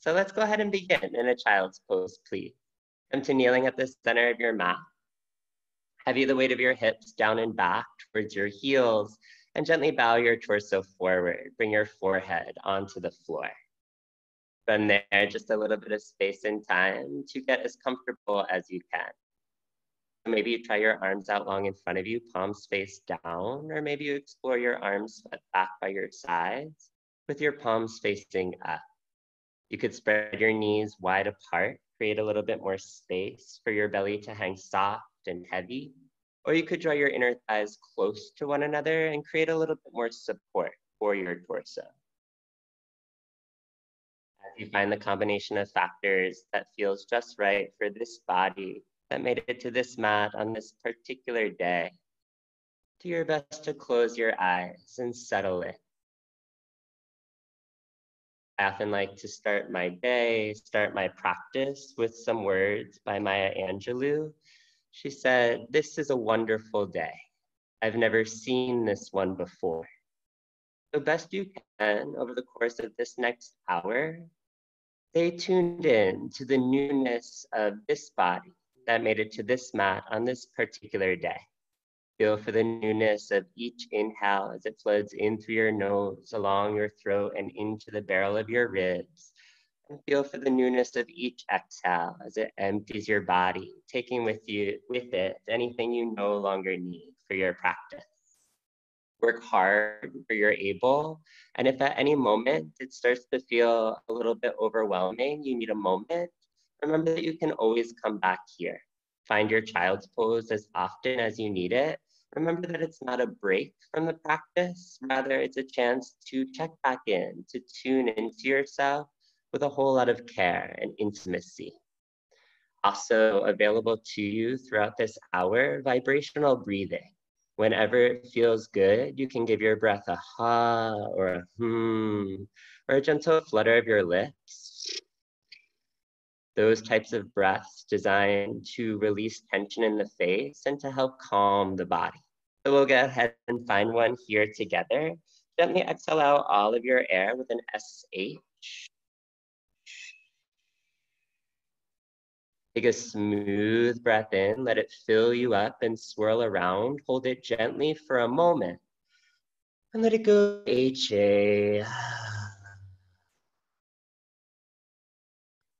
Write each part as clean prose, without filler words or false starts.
So let's go ahead and begin in a child's pose, please. Come to kneeling at the center of your mat. Heavy the weight of your hips down and back towards your heels, and gently bow your torso forward. Bring your forehead onto the floor. From there, just a little bit of space and time to get as comfortable as you can. Maybe you try your arms out long in front of you, palms face down, or maybe you explore your arms swept back by your sides with your palms facing up. You could spread your knees wide apart, create a little bit more space for your belly to hang soft and heavy, or you could draw your inner thighs close to one another and create a little bit more support for your torso. As you find the combination of factors that feels just right for this body that made it to this mat on this particular day, do your best to close your eyes and settle in. I often like to start my day, start my practice with some words by Maya Angelou. She said, "This is a wonderful day. I've never seen this one before." So best you can over the course of this next hour, stay tuned in to the newness of this body that made it to this mat on this particular day. Feel for the newness of each inhale as it flows in through your nose, along your throat, and into the barrel of your ribs. And feel for the newness of each exhale as it empties your body, taking with it anything you no longer need for your practice. Work hard where you're able. And if at any moment it starts to feel a little bit overwhelming, you need a moment, remember that you can always come back here. Find your child's pose as often as you need it. Remember that it's not a break from the practice, rather it's a chance to check back in, to tune into yourself with a whole lot of care and intimacy. Also available to you throughout this hour, vibrational breathing. Whenever it feels good, you can give your breath a ha or a or a gentle flutter of your lips. Those types of breaths designed to release tension in the face and to help calm the body. So we'll go ahead and find one here together. Gently exhale out all of your air with an SH. Take a smooth breath in, let it fill you up and swirl around. Hold it gently for a moment and let it go HA.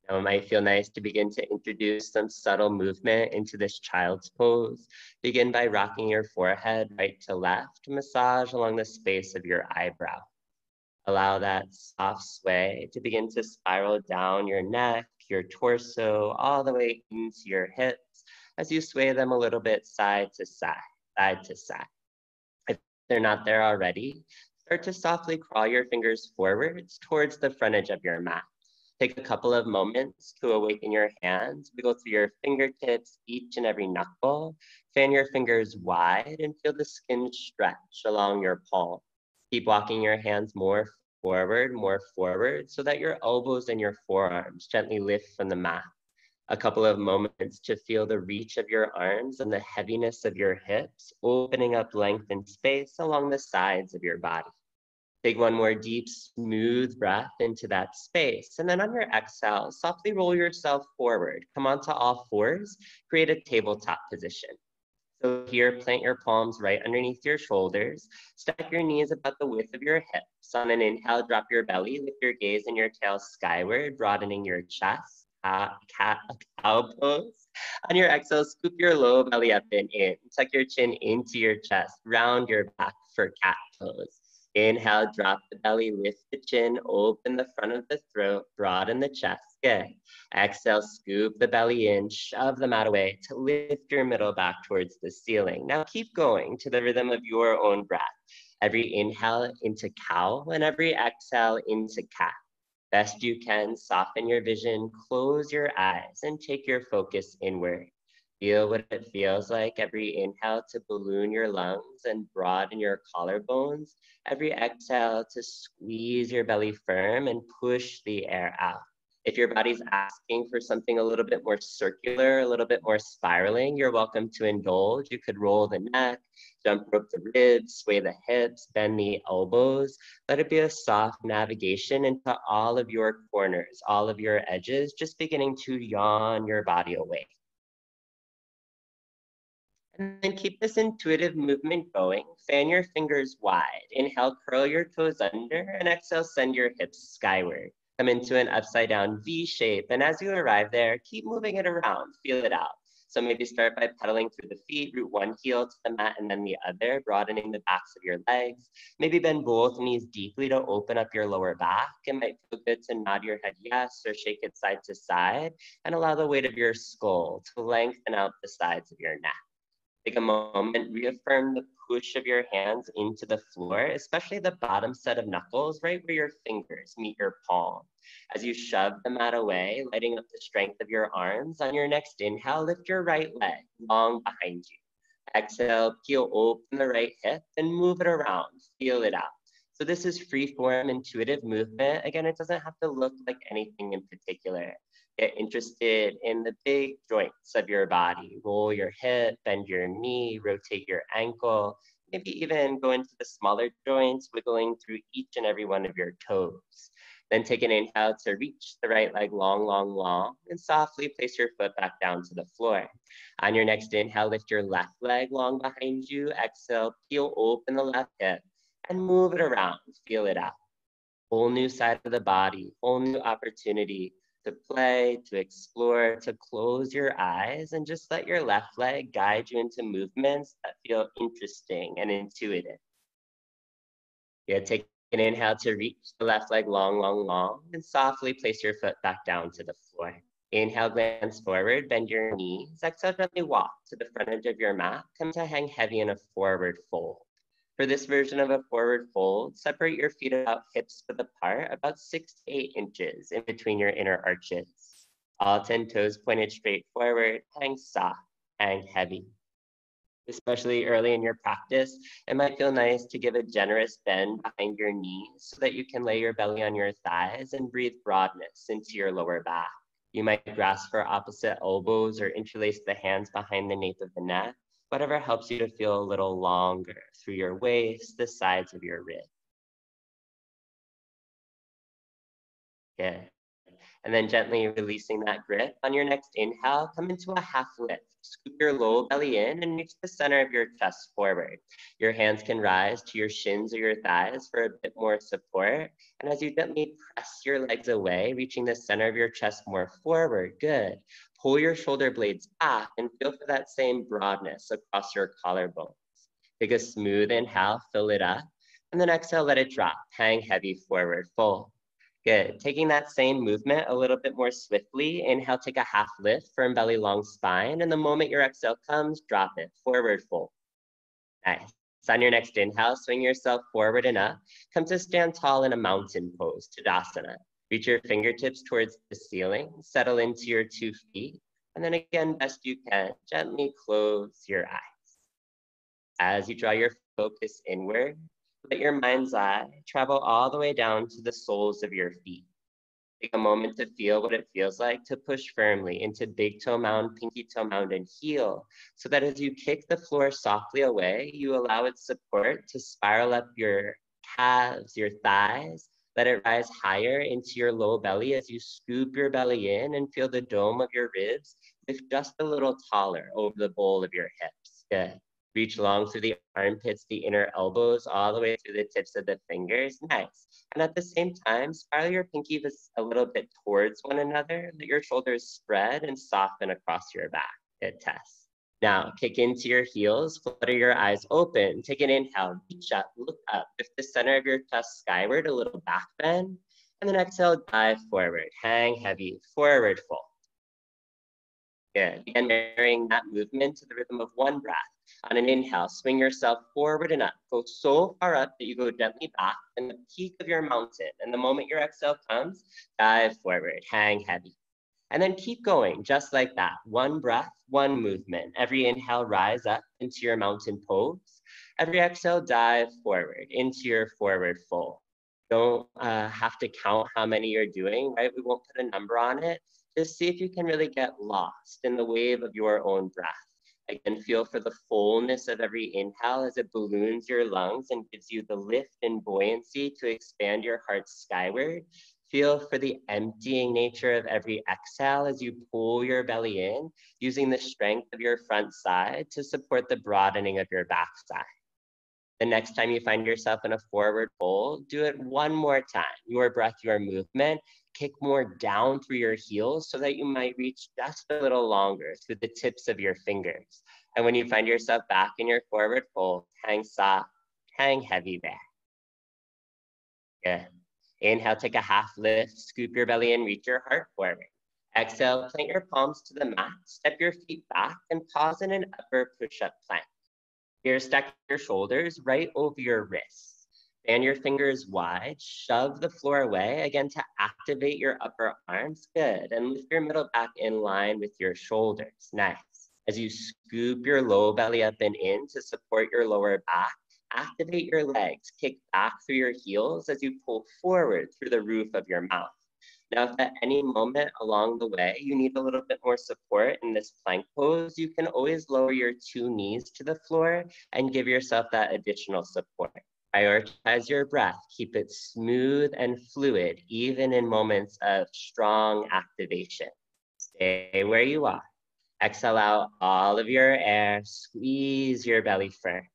Now it might feel nice to begin to introduce some subtle movement into this child's pose. Begin by rocking your forehead right to left, massage along the space of your eyebrow. Allow that soft sway to begin to spiral down your neck, your torso, all the way into your hips as you sway them a little bit side to side, side to side. If they're not there already, start to softly crawl your fingers forwards towards the front edge of your mat. Take a couple of moments to awaken your hands. Wiggle through your fingertips, each and every knuckle. Fan your fingers wide and feel the skin stretch along your palm. Keep walking your hands more forward, so that your elbows and your forearms gently lift from the mat. A couple of moments to feel the reach of your arms and the heaviness of your hips, opening up length and space along the sides of your body. Take one more deep, smooth breath into that space. And then on your exhale, softly roll yourself forward. Come onto all fours, create a tabletop position. So here, plant your palms right underneath your shoulders. Stack your knees about the width of your hips. On an inhale, drop your belly, lift your gaze and your tail skyward, broadening your chest. Cow pose. On your exhale, scoop your low belly up and in. Tuck your chin into your chest. Round your back for cat pose. Inhale, drop the belly, lift the chin, open the front of the throat, broaden the chest. Good. Exhale, scoop the belly in, shove the mat away to lift your middle back towards the ceiling. Now keep going to the rhythm of your own breath. Every inhale into cow and every exhale into cat. Best you can, soften your vision, close your eyes, and take your focus inward. Feel what it feels like every inhale to balloon your lungs and broaden your collarbones. Every exhale to squeeze your belly firm and push the air out. If your body's asking for something a little bit more circular, a little bit more spiraling, you're welcome to indulge. You could roll the neck, jump rope the ribs, sway the hips, bend the elbows. Let it be a soft navigation into all of your corners, all of your edges, just beginning to yawn your body away. And then keep this intuitive movement going. Fan your fingers wide. Inhale, curl your toes under, and exhale, send your hips skyward. Come into an upside down V shape. And as you arrive there, keep moving it around, feel it out. So maybe start by pedaling through the feet, root one heel to the mat and then the other, broadening the backs of your legs. Maybe bend both knees deeply to open up your lower back. It might feel good to nod your head yes or shake it side to side and allow the weight of your skull to lengthen out the sides of your neck. Take a moment, reaffirm the push of your hands into the floor, especially the bottom set of knuckles, right where your fingers meet your palm. As you shove the mat away, lighting up the strength of your arms, on your next inhale, lift your right leg long behind you. Exhale, peel open the right hip and move it around, feel it out. So this is free form, intuitive movement. Again, it doesn't have to look like anything in particular. Get interested in the big joints of your body. Roll your hip, bend your knee, rotate your ankle, maybe even go into the smaller joints, wiggling through each and every one of your toes. Then take an inhale to reach the right leg long, long, long, and softly place your foot back down to the floor. On your next inhale, lift your left leg long behind you. Exhale, peel open the left hip and move it around, feel it out. Whole new side of the body, whole new opportunity to play, to explore, to close your eyes and just let your left leg guide you into movements that feel interesting and intuitive. Yeah, take an inhale to reach the left leg long, long, long, and softly place your foot back down to the floor. Inhale, glance forward, bend your knees. Exhale, gently walk to the front edge of your mat. Come to hang heavy in a forward fold. For this version of a forward fold, separate your feet about hips width apart, about 6 to 8 inches in between your inner arches. All 10 toes pointed straight forward, hang soft, hang heavy. Especially early in your practice, it might feel nice to give a generous bend behind your knees so that you can lay your belly on your thighs and breathe broadness into your lower back. You might grasp for opposite elbows or interlace the hands behind the nape of the neck, whatever helps you to feel a little longer through your waist, the sides of your ribs. Good. And then gently releasing that grip. On your next inhale, come into a half lift. Scoop your low belly in and reach the center of your chest forward. Your hands can rise to your shins or your thighs for a bit more support. And as you gently press your legs away, reaching the center of your chest more forward, good. Pull your shoulder blades back and feel for that same broadness across your collarbones. Take a smooth inhale, fill it up. And then exhale, let it drop. Hang heavy forward, fold. Good. Taking that same movement a little bit more swiftly. Inhale, take a half lift, firm belly, long spine. And the moment your exhale comes, drop it, forward fold. Nice. On your next inhale, swing yourself forward and up. Come to stand tall in a mountain pose, Tadasana. Reach your fingertips towards the ceiling, settle into your 2 feet. And then again, best you can, gently close your eyes. As you draw your focus inward, let your mind's eye travel all the way down to the soles of your feet. Take a moment to feel what it feels like to push firmly into big toe mound, pinky toe mound, and heel, so that as you kick the floor softly away, you allow its support to spiral up your calves, your thighs. Let it rise higher into your low belly as you scoop your belly in and feel the dome of your ribs lift just a little taller over the bowl of your hips. Good. Reach long through the armpits, the inner elbows, all the way through the tips of the fingers. Nice. And at the same time, spiral your pinky a little bit towards one another. Let your shoulders spread and soften across your back. Good test. Now, kick into your heels, flutter your eyes open. Take an inhale, reach up, look up. Lift the center of your chest skyward, a little back bend. And then exhale, dive forward. Hang heavy, forward fold. Good. Again, marrying that movement to the rhythm of one breath. On an inhale, swing yourself forward and up. Go so far up that you go gently back in the peak of your mountain. And the moment your exhale comes, dive forward, hang heavy. And then keep going just like that. One breath, one movement. Every inhale, rise up into your mountain pose. Every exhale, dive forward into your forward fold. Don't have to count how many you're doing, right? We won't put a number on it. Just see if you can really get lost in the wave of your own breath. Again, feel for the fullness of every inhale as it balloons your lungs and gives you the lift and buoyancy to expand your heart skyward. Feel for the emptying nature of every exhale as you pull your belly in, using the strength of your front side to support the broadening of your back side. The next time you find yourself in a forward fold, do it one more time. Your breath, your movement. Kick more down through your heels so that you might reach just a little longer through the tips of your fingers. And when you find yourself back in your forward fold, hang soft, hang heavy there. Good. Inhale, take a half lift, scoop your belly in, reach your heart forward. Exhale, plant your palms to the mat, step your feet back, and pause in an upper push-up plank. Here, stack your shoulders right over your wrists. Fan your fingers wide, shove the floor away, again to activate your upper arms. Good, and lift your middle back in line with your shoulders. Nice. As you scoop your low belly up and in to support your lower back, activate your legs, kick back through your heels as you pull forward through the roof of your mouth. Now, if at any moment along the way you need a little bit more support in this plank pose, you can always lower your 2 knees to the floor and give yourself that additional support. Prioritize your breath. Keep it smooth and fluid, even in moments of strong activation. Stay where you are. Exhale out all of your air. Squeeze your belly firm.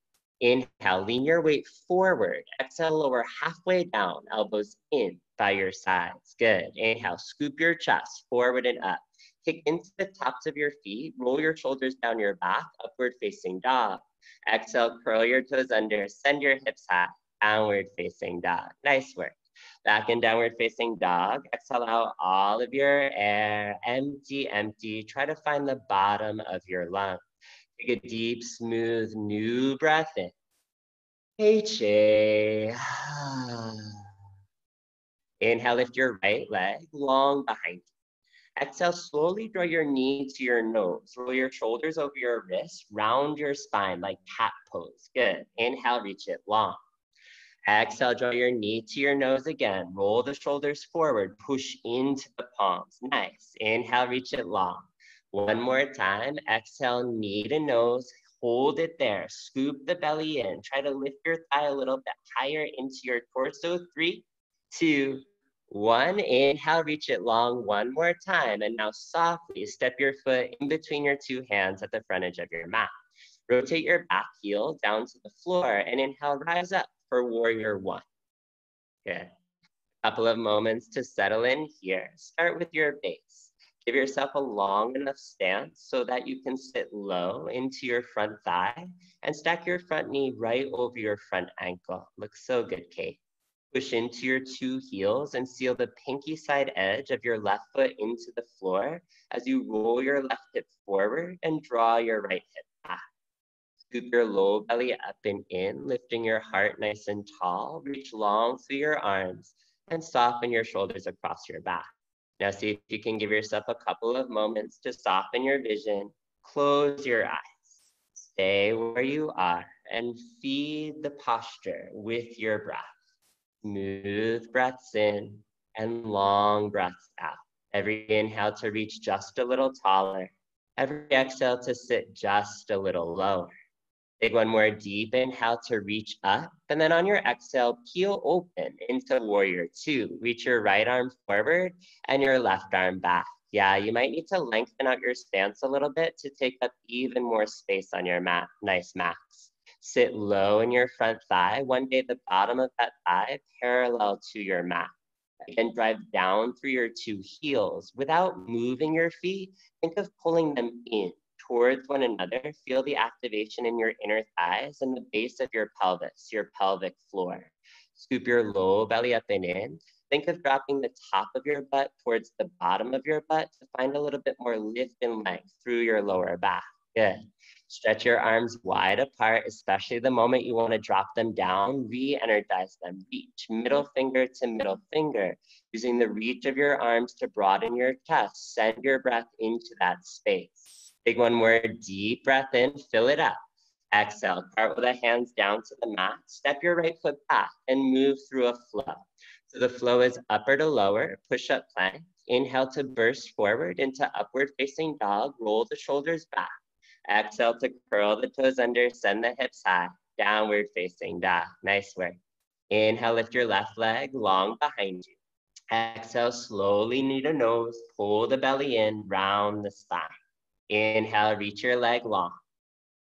Inhale, lean your weight forward. Exhale, lower halfway down, elbows in by your sides. Good. Inhale, scoop your chest forward and up. Kick into the tops of your feet. Roll your shoulders down your back, upward facing dog. Exhale, curl your toes under, send your hips high, downward facing dog. Nice work. Back in downward facing dog. Exhale out all of your air. Empty, empty. Try to find the bottom of your lungs. Take a deep, smooth, new breath in. H-A. Inhale, lift your right leg long behind you. Exhale, slowly draw your knee to your nose. Roll your shoulders over your wrists. Round your spine like cat pose. Good. Inhale, reach it long. Exhale, draw your knee to your nose again. Roll the shoulders forward. Push into the palms. Nice. Inhale, reach it long. One more time. Exhale, knee to nose. Hold it there. Scoop the belly in. Try to lift your thigh a little bit higher into your torso. 3, 2, 1. Inhale, reach it long one more time. And now softly step your foot in between your 2 hands at the front edge of your mat. Rotate your back heel down to the floor and inhale, rise up for warrior 1. Good. Couple of moments to settle in here. Start with your base. Give yourself a long enough stance so that you can sit low into your front thigh and stack your front knee right over your front ankle. Looks so good, Kate. Push into your 2 heels and seal the pinky side edge of your left foot into the floor as you roll your left hip forward and draw your right hip back. Scoop your low belly up and in, lifting your heart nice and tall. Reach long through your arms and soften your shoulders across your back. Now see if you can give yourself a couple of moments to soften your vision. Close your eyes. Stay where you are and feed the posture with your breath. Smooth breaths in and long breaths out. Every inhale to reach just a little taller. Every exhale to sit just a little lower. Take one more deep inhale to reach up, and then on your exhale, peel open into warrior 2. Reach your right arm forward and your left arm back. Yeah, you might need to lengthen out your stance a little bit to take up even more space on your mat. Nice, Max. Sit low in your front thigh. One day the bottom of that thigh parallel to your mat. Again, drive down through your 2 heels. Without moving your feet, think of pulling them in towards one another. Feel the activation in your inner thighs and the base of your pelvis, your pelvic floor. Scoop your low belly up and in. Think of dropping the top of your butt towards the bottom of your butt to find a little bit more lift and length through your lower back. Good. Stretch your arms wide apart, especially the moment you want to drop them down. Re-energize them. Reach middle finger to middle finger. Using the reach of your arms to broaden your chest. Send your breath into that space. Take one more deep breath in, fill it up. Exhale, cartwheel the hands down to the mat. Step your right foot back and move through a flow. So the flow is upper to lower, push-up plank. Inhale to burst forward into upward facing dog, roll the shoulders back. Exhale to curl the toes under, send the hips high, downward facing dog. Nice work. Inhale, lift your left leg long behind you. Exhale, slowly knee to nose, pull the belly in, round the spine. Inhale, reach your leg long.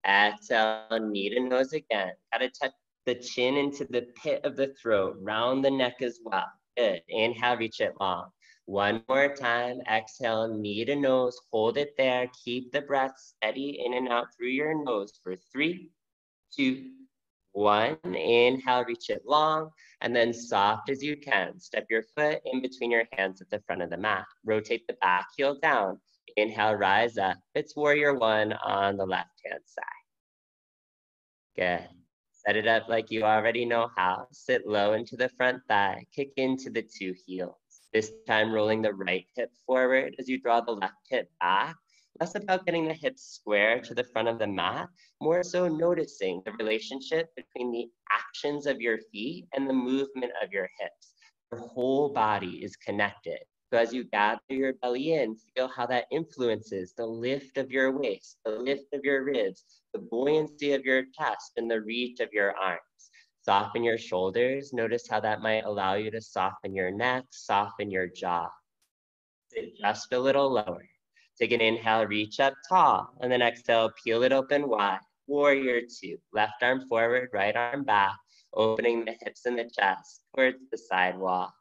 Exhale, knee to nose again. Gotta touch the chin into the pit of the throat, round the neck as well. Good. Inhale, reach it long. One more time. Exhale, knee to nose. Hold it there. Keep the breath steady in and out through your nose for 3, 2, 1. Inhale, reach it long. And then soft as you can, step your foot in between your hands at the front of the mat. Rotate the back heel down. Inhale, rise up. It's warrior one on the left-hand side. Good. Set it up like you already know how. Sit low into the front thigh. Kick into the 2 heels. This time rolling the right hip forward as you draw the left hip back. Less about getting the hips square to the front of the mat, more so noticing the relationship between the actions of your feet and the movement of your hips. Your whole body is connected. So as you gather your belly in, feel how that influences the lift of your waist, the lift of your ribs, the buoyancy of your chest, and the reach of your arms. Soften your shoulders. Notice how that might allow you to soften your neck, soften your jaw. Sit just a little lower. Take an inhale, reach up tall, and then exhale, peel it open wide. Warrior two. Left arm forward, right arm back, opening the hips and the chest towards the side wall.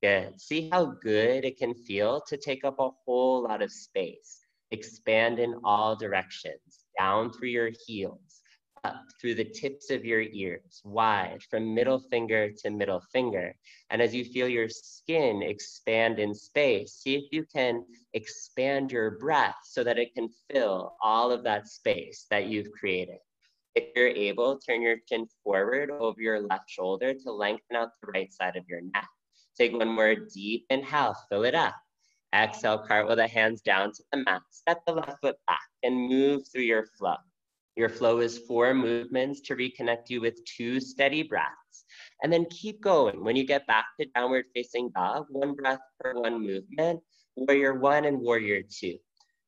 Good. See how good it can feel to take up a whole lot of space. Expand in all directions, down through your heels, up through the tips of your ears, wide from middle finger to middle finger. And as you feel your skin expand in space, see if you can expand your breath so that it can fill all of that space that you've created. If you're able, turn your chin forward over your left shoulder to lengthen out the right side of your neck. Take one more deep inhale, fill it up. Exhale, cartwheel the hands down to the mat. Step the left foot back and move through your flow. Your flow is 4 movements to reconnect you with 2 steady breaths. And then keep going. When you get back to downward facing dog, 1 breath per 1 movement, warrior 1 and warrior 2.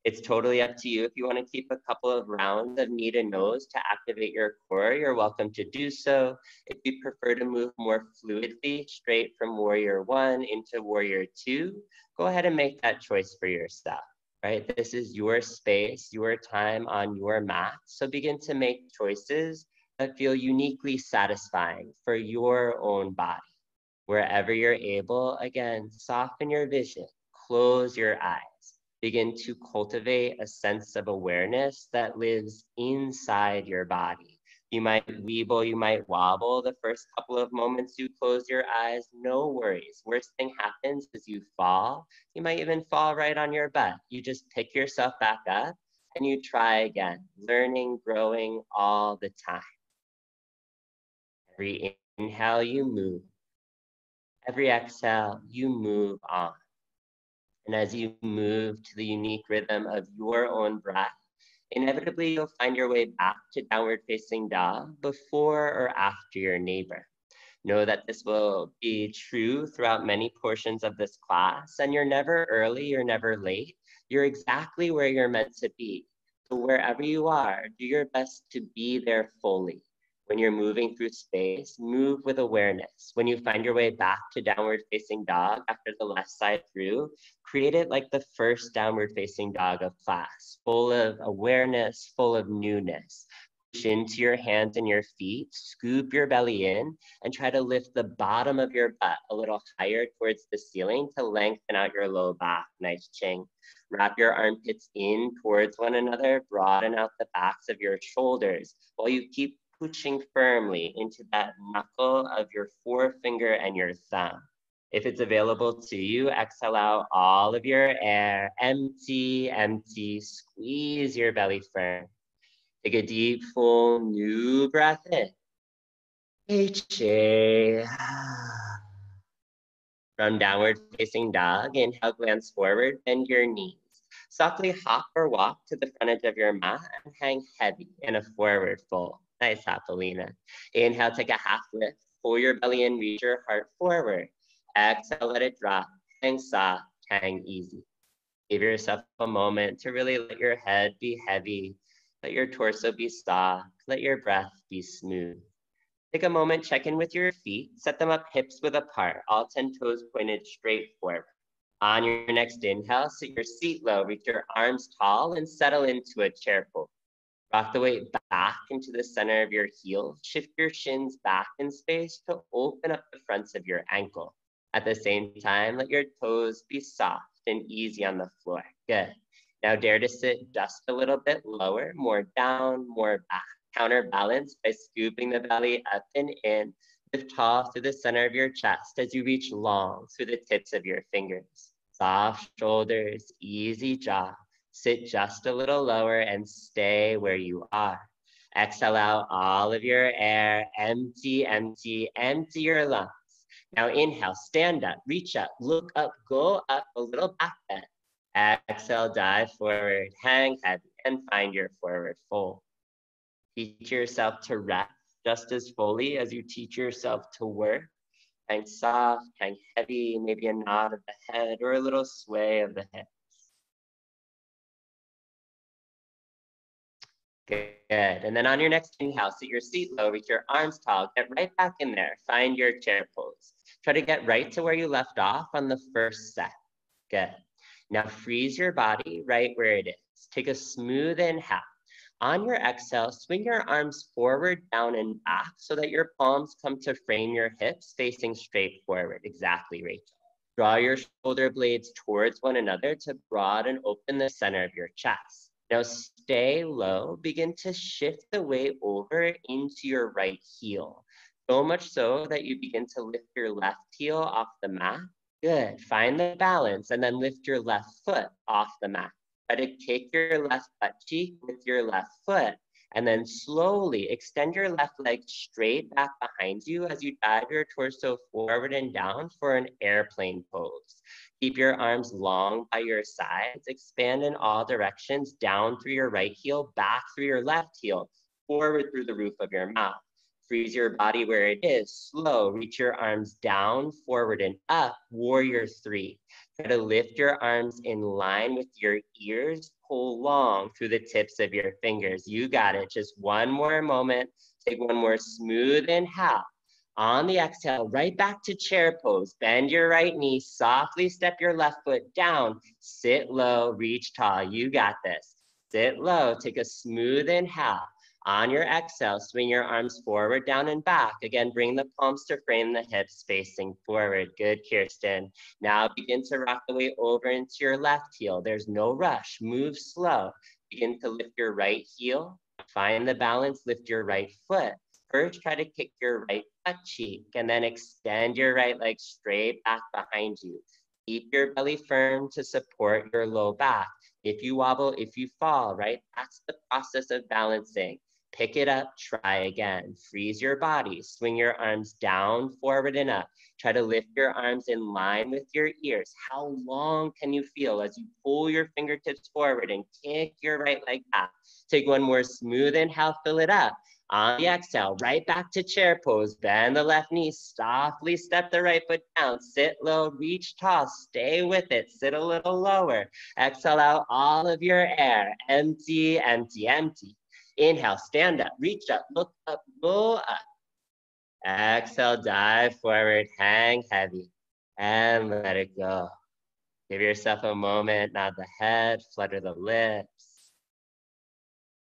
It's totally up to you. If you want to keep a couple of rounds of knee to nose to activate your core, you're welcome to do so. If you prefer to move more fluidly straight from warrior 1 into warrior 2, go ahead and make that choice for yourself, right? This is your space, your time on your mat. So begin to make choices that feel uniquely satisfying for your own body. Wherever you're able, again, soften your vision, close your eyes. Begin to cultivate a sense of awareness that lives inside your body. You might weeble, you might wobble the first couple of moments you close your eyes. No worries. Worst thing happens is you fall. You might even fall right on your butt. You just pick yourself back up and you try again, learning, growing all the time. Every inhale, you move. Every exhale, you move on. And as you move to the unique rhythm of your own breath, inevitably you'll find your way back to downward facing dog before or after your neighbor. Know that this will be true throughout many portions of this class, and you're never early, you're never late. You're exactly where you're meant to be. So wherever you are, do your best to be there fully. When you're moving through space, move with awareness. When you find your way back to downward facing dog after the left side through, create it like the first downward facing dog of class, full of awareness, full of newness. Push into your hands and your feet, scoop your belly in, and try to lift the bottom of your butt a little higher towards the ceiling to lengthen out your low back. Nice ching. Wrap your armpits in towards one another, broaden out the backs of your shoulders while you keep pushing firmly into that knuckle of your forefinger and your thumb. If it's available to you, exhale out all of your air. Empty, empty, squeeze your belly firm. Take a deep, full, new breath in. HA. From downward facing dog, inhale, glance forward, bend your knees. Softly hop or walk to the front edge of your mat and hang heavy in a forward fold. Nice, Apolina. Inhale, take a half lift. Pull your belly in, reach your heart forward. Exhale, let it drop. Hang soft, hang easy. Give yourself a moment to really let your head be heavy, let your torso be soft, let your breath be smooth. Take a moment, check in with your feet, set them up hips width apart, all 10 toes pointed straight forward. On your next inhale, sit your seat low, reach your arms tall, and settle into a chair pose. Rock the weight back into the center of your heels. Shift your shins back in space to open up the fronts of your ankle. At the same time, let your toes be soft and easy on the floor. Good. Now dare to sit just a little bit lower, more down, more back. Counterbalance by scooping the belly up and in. Lift tall through the center of your chest as you reach long through the tips of your fingers. Soft shoulders, easy jaw. Sit just a little lower and stay where you are. Exhale out all of your air. Empty, empty, empty your lungs. Now inhale, stand up, reach up, look up, go up, a little back bend. Exhale, dive forward, hang heavy, and find your forward fold. Teach yourself to rest just as fully as you teach yourself to work. Hang soft, hang heavy, maybe a nod of the head or a little sway of the hips. Good. And then on your next inhale, sit your seat low, reach your arms tall, get right back in there. Find your chair pose. Try to get right to where you left off on the first set. Good. Now freeze your body right where it is. Take a smooth inhale. On your exhale, swing your arms forward, down, and back so that your palms come to frame your hips facing straight forward. Exactly, Rachel. Draw your shoulder blades towards one another to broaden open the center of your chest. Now stay low, begin to shift the weight over into your right heel. So much so that you begin to lift your left heel off the mat. Good, find the balance and then lift your left foot off the mat. Try to kick your left butt cheek with your left foot and then slowly extend your left leg straight back behind you as you dive your torso forward and down for an airplane pose. Keep your arms long by your sides, expand in all directions, down through your right heel, back through your left heel, forward through the roof of your mouth. Freeze your body where it is, slow, reach your arms down, forward and up, warrior three. Try to lift your arms in line with your ears, pull long through the tips of your fingers. You got it, just one more moment. Take one more smooth inhale. On the exhale, right back to chair pose. Bend your right knee, softly step your left foot down. Sit low, reach tall, you got this. Sit low, take a smooth inhale. On your exhale, swing your arms forward, down, and back. Again, bring the palms to frame the hips facing forward. Good, Kirsten. Now begin to rock the weight over into your left heel. There's no rush. Move slow. Begin to lift your right heel. Find the balance. Lift your right foot. First, try to kick your right butt cheek, and then extend your right leg straight back behind you. Keep your belly firm to support your low back. If you wobble, if you fall, right? That's the process of balancing. Pick it up, try again. Freeze your body, swing your arms down, forward, and up. Try to lift your arms in line with your ears. How long can you feel as you pull your fingertips forward and kick your right leg back? Take one more smooth inhale, fill it up. On the exhale, right back to chair pose. Bend the left knee, softly step the right foot down. Sit low, reach tall, stay with it. Sit a little lower. Exhale out all of your air. Empty, empty, empty. Inhale, stand up, reach up, look up, go up. Exhale, dive forward, hang heavy, and let it go. Give yourself a moment, nod the head, flutter the lips.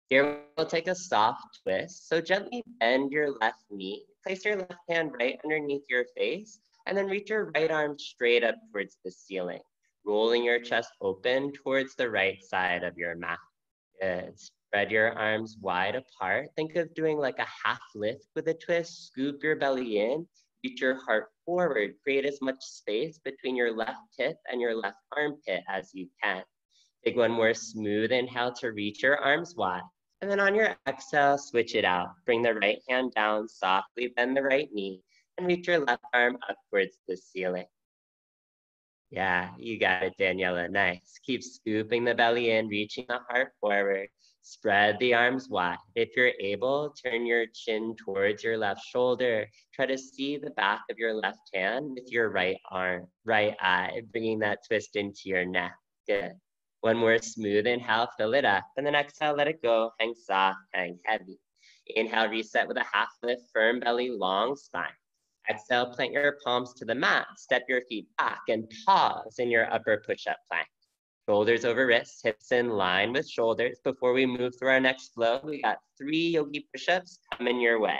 Here we'll take a soft twist. So gently bend your left knee, place your left hand right underneath your face, and then reach your right arm straight up towards the ceiling, rolling your chest open towards the right side of your mat. Good. Spread your arms wide apart. Think of doing like a half lift with a twist. Scoop your belly in, reach your heart forward. Create as much space between your left hip and your left armpit as you can. Take one more smooth inhale to reach your arms wide. And then on your exhale, switch it out. Bring the right hand down, softly bend the right knee, and reach your left arm up towards the ceiling. Yeah, you got it, Daniela. Nice. Keep scooping the belly in, reaching the heart forward. Spread the arms wide. If you're able, turn your chin towards your left shoulder. Try to see the back of your left hand with your right arm, right eye, bringing that twist into your neck. Good. One more smooth inhale, fill it up. And then exhale, let it go. Hang soft, hang heavy. Inhale, reset with a half lift, firm belly, long spine. Exhale, plant your palms to the mat. Step your feet back and pause in your upper push-up plank. Shoulders over wrists, hips in line with shoulders. Before we move through our next flow, we got 3 yogi push-ups coming your way.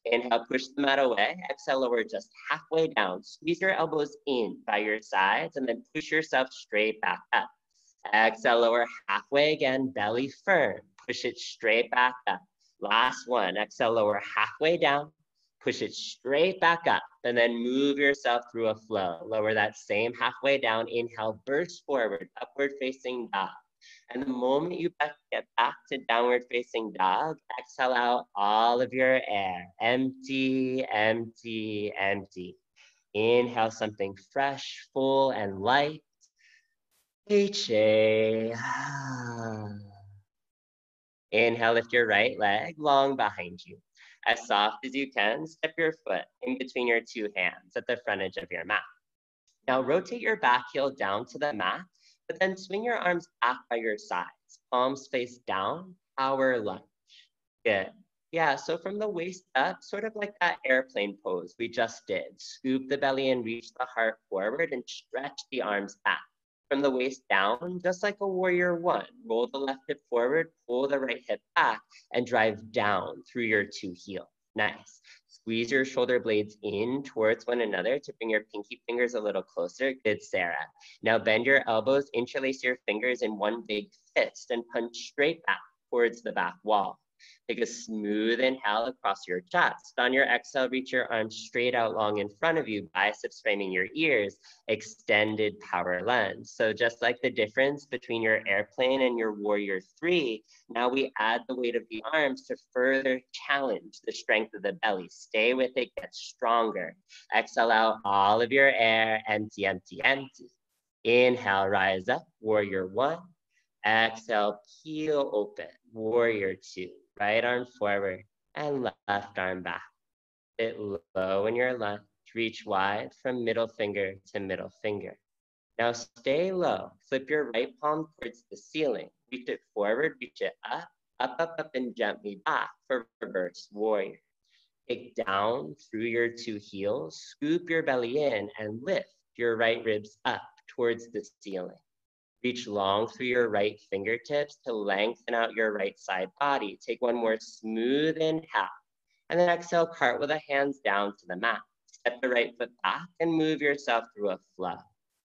Inhale, push the mat away. Exhale, lower just halfway down. Squeeze your elbows in by your sides and then push yourself straight back up. Exhale, lower halfway again, belly firm. Push it straight back up. Last one, exhale, lower halfway down. Push it straight back up and then move yourself through a flow. Lower that same halfway down. Inhale, burst forward, upward facing dog. And the moment you get back to downward facing dog, exhale out all of your air. Empty, empty, empty. Inhale something fresh, full, and light. H-A. Inhale, lift your right leg long behind you. As soft as you can, step your foot in between your 2 hands at the front edge of your mat. Now rotate your back heel down to the mat, but then swing your arms back by your sides. Palms face down, power lunge. Good. Yeah, so from the waist up, sort of like that airplane pose we just did. Scoop the belly and reach the heart forward and stretch the arms back. From the waist down, just like a warrior 1, roll the left hip forward, pull the right hip back, and drive down through your 2 heels. Nice. Squeeze your shoulder blades in towards one another to bring your pinky fingers a little closer. Good, Sarah. Now bend your elbows, interlace your fingers in one big fist, and punch straight back towards the back wall. Take a smooth inhale across your chest. On your exhale, reach your arms straight out long in front of you, biceps framing your ears, extended power lunge. So just like the difference between your airplane and your warrior 3, now we add the weight of the arms to further challenge the strength of the belly. Stay with it, get stronger. Exhale out all of your air, empty, empty, empty. Inhale, rise up, warrior 1. Exhale, peel open, warrior 2. Right arm forward and left arm back. Sit low in your lunge. Reach wide from middle finger to middle finger. Now stay low. Flip your right palm towards the ceiling. Reach it forward, reach it up, up, up, up, and gently back for reverse warrior. Take down through your 2 heels. Scoop your belly in and lift your right ribs up towards the ceiling. Reach long through your right fingertips to lengthen out your right side body. Take one more smooth inhale. And then exhale, cartwheel the hands down to the mat. Step the right foot back and move yourself through a flow.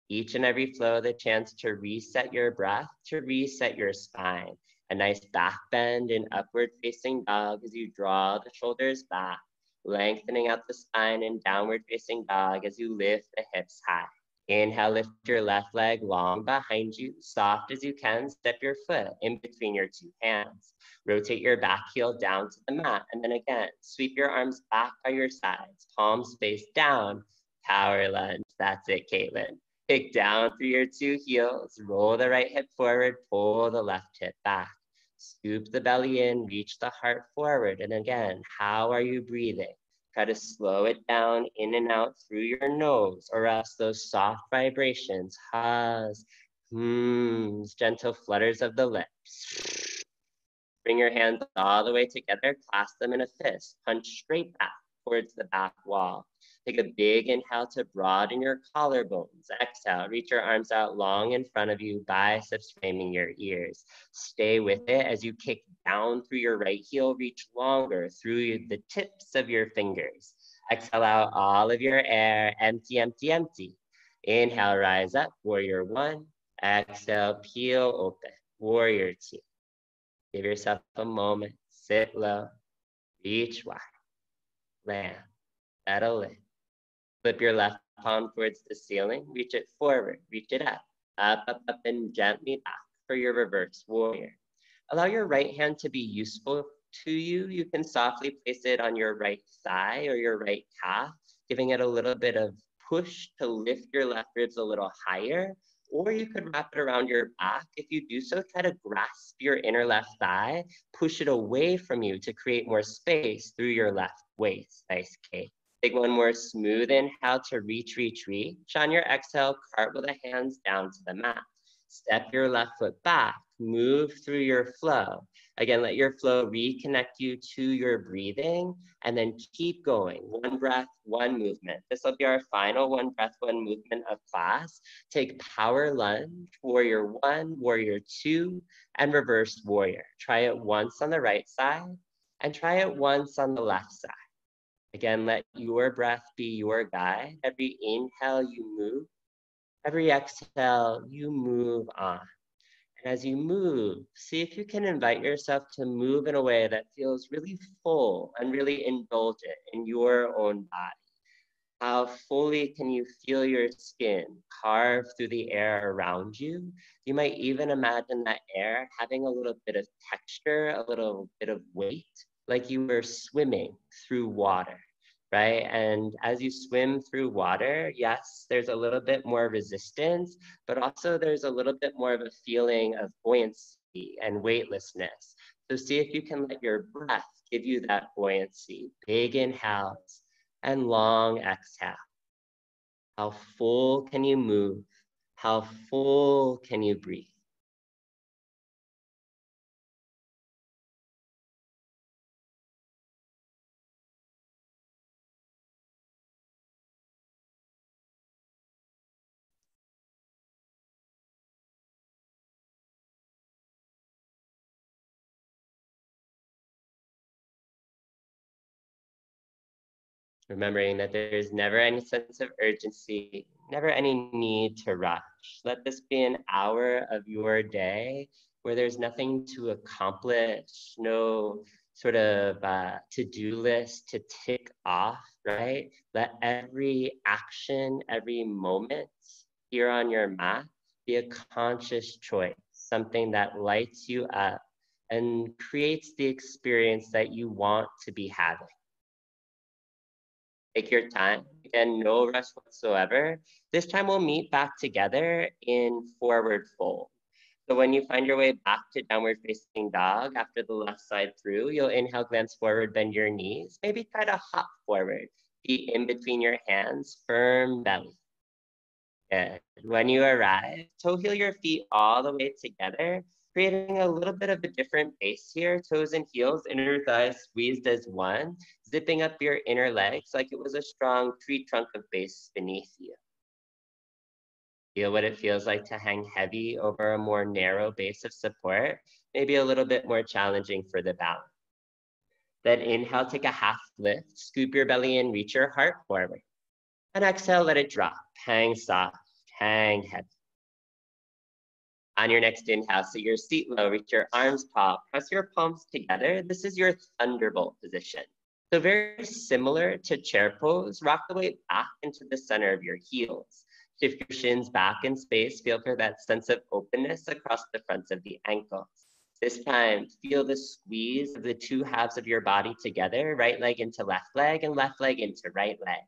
Each and every flow, the chance to reset your breath, to reset your spine. A nice back bend in upward facing dog as you draw the shoulders back, lengthening out the spine in downward facing dog as you lift the hips high. Inhale, lift your left leg long behind you. Soft as you can, step your foot in between your 2 hands. Rotate your back heel down to the mat. And then again, sweep your arms back by your sides. Palms face down, power lunge. That's it, Caitlin. Kick down through your 2 heels. Roll the right hip forward, pull the left hip back. Scoop the belly in, reach the heart forward. And again, how are you breathing? Try to slow it down in and out through your nose, or else those soft vibrations, ha's, gentle flutters of the lips. Bring your hands all the way together, clasp them in a fist, punch straight back towards the back wall. Take a big inhale to broaden your collarbones. Exhale, reach your arms out long in front of you, biceps framing your ears. Stay with it as you kick down through your right heel, reach longer through the tips of your fingers. Exhale out all of your air, empty, empty, empty. Inhale, rise up, warrior 1. Exhale, peel open, warrior 2. Give yourself a moment, sit low, reach wide, land, settle in. Flip your left palm towards the ceiling, reach it forward, reach it up, up, up, up, and gently back for your reverse warrior. Allow your right hand to be useful to you. You can softly place it on your right thigh or your right calf, giving it a little bit of push to lift your left ribs a little higher, or you could wrap it around your back. If you do so, try to grasp your inner left thigh, push it away from you to create more space through your left waist. Nice, Kate. Take one more smooth inhale to reach, reach, reach. On your exhale, cartwheel the hands down to the mat. Step your left foot back, move through your flow. Again, let your flow reconnect you to your breathing, and then keep going. One breath, one movement. This will be our final one breath, one movement of class. Take power lunge, warrior one, warrior two, and reverse warrior. Try it once on the right side, and try it once on the left side. Again, let your breath be your guide. Every inhale, you move. Every exhale, you move on. And as you move, see if you can invite yourself to move in a way that feels really full and really indulgent in your own body. How fully can you feel your skin carve through the air around you? You might even imagine that air having a little bit of texture, a little bit of weight, like you were swimming through water, right? And as you swim through water, yes, there's a little bit more resistance, but also there's a little bit more of a feeling of buoyancy and weightlessness. So see if you can let your breath give you that buoyancy. Big inhales and long exhale. How full can you move? How full can you breathe? Remembering that there's never any sense of urgency, never any need to rush. Let this be an hour of your day where there's nothing to accomplish, no sort of to-do list to tick off, right? Let every action, every moment here on your mat be a conscious choice, something that lights you up and creates the experience that you want to be having. Take your time. Again, no rush whatsoever. This time we'll meet back together in forward fold. So when you find your way back to downward facing dog after the left side through, you'll inhale, glance forward, bend your knees. Maybe try to hop forward. Feet in between your hands, firm belly. Good. When you arrive, toe heel your feet all the way together, creating a little bit of a different base here. Toes and heels, inner thighs squeezed as one, zipping up your inner legs like it was a strong tree trunk of base beneath you. Feel what it feels like to hang heavy over a more narrow base of support, maybe a little bit more challenging for the balance. Then inhale, take a half lift, scoop your belly in, reach your heart forward. And exhale, let it drop, hang soft, hang heavy. On your next inhale, sit your seat low, reach your arms tall, press your palms together. This is your thunderbolt position. So very similar to chair pose, rock the weight back into the center of your heels. Shift your shins back in space, feel for that sense of openness across the fronts of the ankles. This time, feel the squeeze of the two halves of your body together, right leg into left leg and left leg into right leg.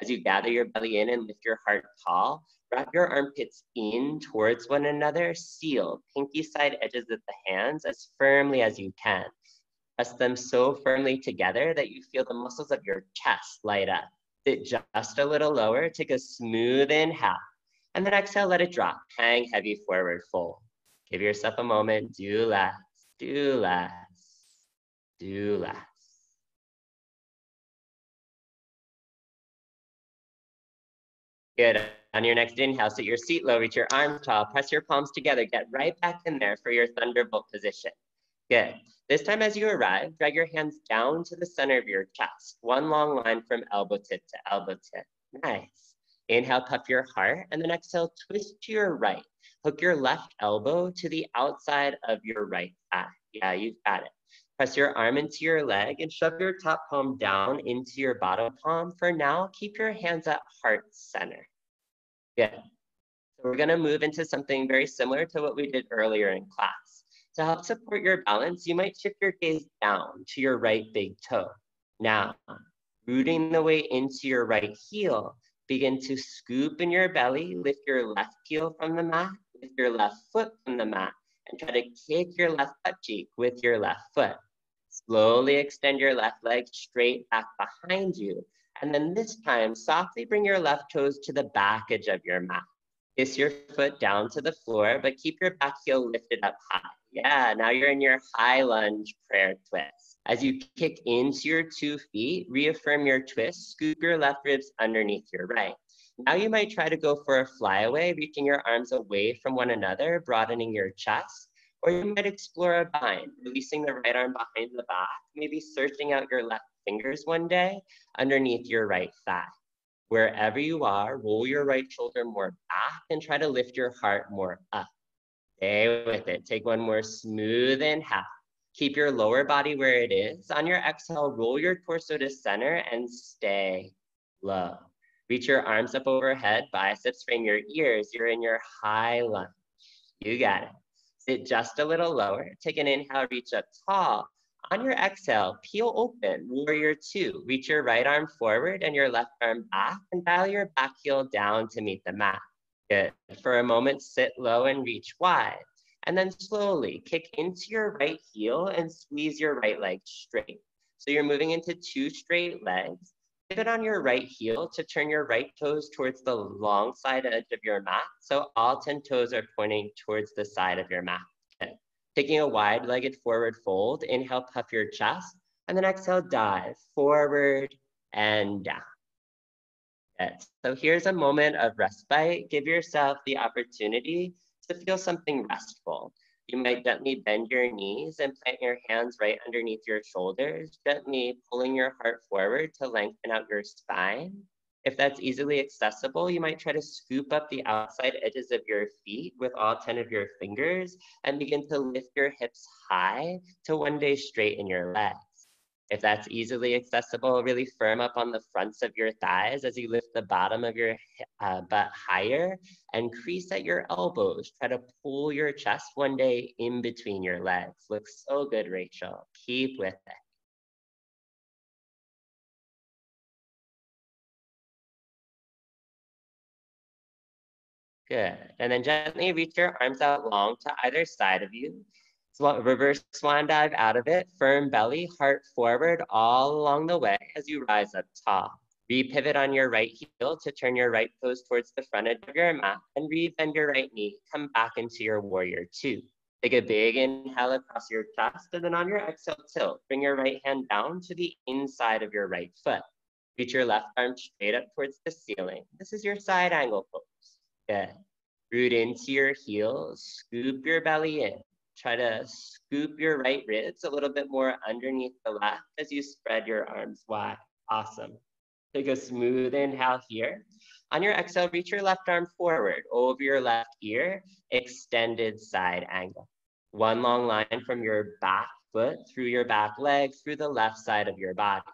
As you gather your belly in and lift your heart tall, wrap your armpits in towards one another, seal pinky side edges of the hands as firmly as you can. Press them so firmly together that you feel the muscles of your chest light up. Sit just a little lower, take a smooth inhale, and then exhale, let it drop. Hang heavy forward, fold. Give yourself a moment, do less, do less, do less. Good. On your next inhale, sit your seat low, reach your arms tall, press your palms together, get right back in there for your thunderbolt position. Good. This time as you arrive, drag your hands down to the center of your chest. One long line from elbow tip to elbow tip. Nice. Inhale, puff your heart, and then exhale, twist to your right. Hook your left elbow to the outside of your right thigh. Yeah, you've got it. Press your arm into your leg and shove your top palm down into your bottom palm. For now, keep your hands at heart center. Good. So we're gonna move into something very similar to what we did earlier in class. To help support your balance, you might shift your gaze down to your right big toe. Now, rooting the weight into your right heel, Begin to scoop in your belly, lift your left heel from the mat, lift your left foot from the mat, and try to kick your left butt cheek with your left foot. Slowly extend your left leg straight back behind you. And then this time, softly bring your left toes to the back edge of your mat. Kiss your foot down to the floor, but keep your back heel lifted up high. Yeah, now you're in your high lunge prayer twist. As you kick into your 2 feet, reaffirm your twist, scoop your left ribs underneath your right. Now you might try to go for a flyaway, reaching your arms away from one another, broadening your chest. Or you might explore a bind, releasing the right arm behind the back, maybe searching out your left fingers one day underneath your right thigh. Wherever you are, roll your right shoulder more back and try to lift your heart more up. Stay with it. Take one more smooth inhale. Keep your lower body where it is. On your exhale, roll your torso to center and stay low. Reach your arms up overhead, biceps frame your ears. You're in your high lunge. You got it. Sit just a little lower. Take an inhale, reach up tall. On your exhale, peel open, warrior 2. Reach your right arm forward and your left arm back and dial your back heel down to meet the mat. Good. For a moment, sit low and reach wide. And then slowly kick into your right heel and squeeze your right leg straight. So you're moving into 2 straight legs. Pivot on your right heel to turn your right toes towards the long side edge of your mat. So all 10 toes are pointing towards the side of your mat. Good. Taking a wide-legged forward fold, inhale, puff your chest, and then exhale, dive forward and down. Good. So here's a moment of respite. Give yourself the opportunity to feel something restful. You might gently bend your knees and plant your hands right underneath your shoulders, gently pulling your heart forward to lengthen out your spine. If that's easily accessible, you might try to scoop up the outside edges of your feet with all 10 of your fingers and begin to lift your hips high to one day straighten your legs. If that's easily accessible, really firm up on the fronts of your thighs as you lift the bottom of your butt higher and crease at your elbows. Try to pull your chest one day in between your legs. Looks so good, Rachel. Keep with it. Good. And then gently reach your arms out long to either side of you. Reverse swan dive out of it. Firm belly, heart forward all along the way as you rise up tall. Repivot on your right heel to turn your right toes towards the front edge of your mat and rebend your right knee. Come back into your warrior 2. Take a big inhale across your chest, and then on your exhale, tilt. Bring your right hand down to the inside of your right foot. Reach your left arm straight up towards the ceiling. This is your side angle pose. Good. Root into your heels, scoop your belly in. Try to scoop your right ribs a little bit more underneath the left as you spread your arms wide. Awesome. Take a smooth inhale here. On your exhale, reach your left arm forward over your left ear, extended side angle. One long line from your back foot through your back leg through the left side of your body.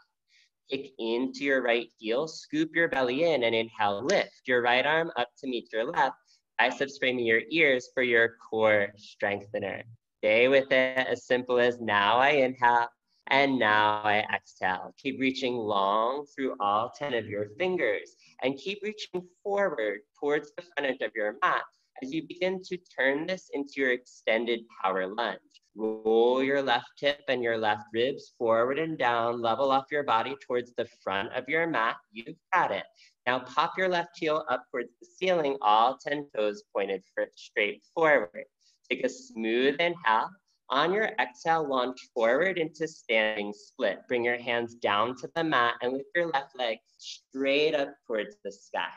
Kick into your right heel, scoop your belly in and inhale, lift your right arm up to meet your left. Biceps framing your ears for your core strengthener. Stay with it, as simple as now I inhale and now I exhale. Keep reaching long through all 10 of your fingers and keep reaching forward towards the front edge of your mat as you begin to turn this into your extended power lunge. Roll your left hip and your left ribs forward and down, level off your body towards the front of your mat. You've got it. Now pop your left heel up towards the ceiling, all 10 toes pointed straight forward. Take a smooth inhale. On your exhale, launch forward into standing split. Bring your hands down to the mat and lift your left leg straight up towards the sky.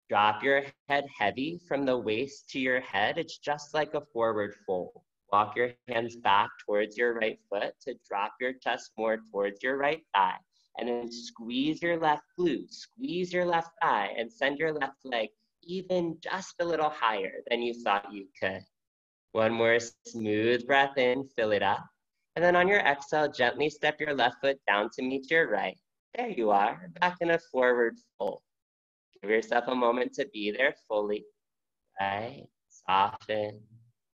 Drop your head heavy from the waist to your head. It's just like a forward fold. Walk your hands back towards your right foot to drop your chest more towards your right thigh. And then squeeze your left glute, squeeze your left thigh, and send your left leg even just a little higher than you thought you could. One more smooth breath in, fill it up. And then on your exhale, gently step your left foot down to meet your right. There you are, back in a forward fold. Give yourself a moment to be there fully. Right? Soften,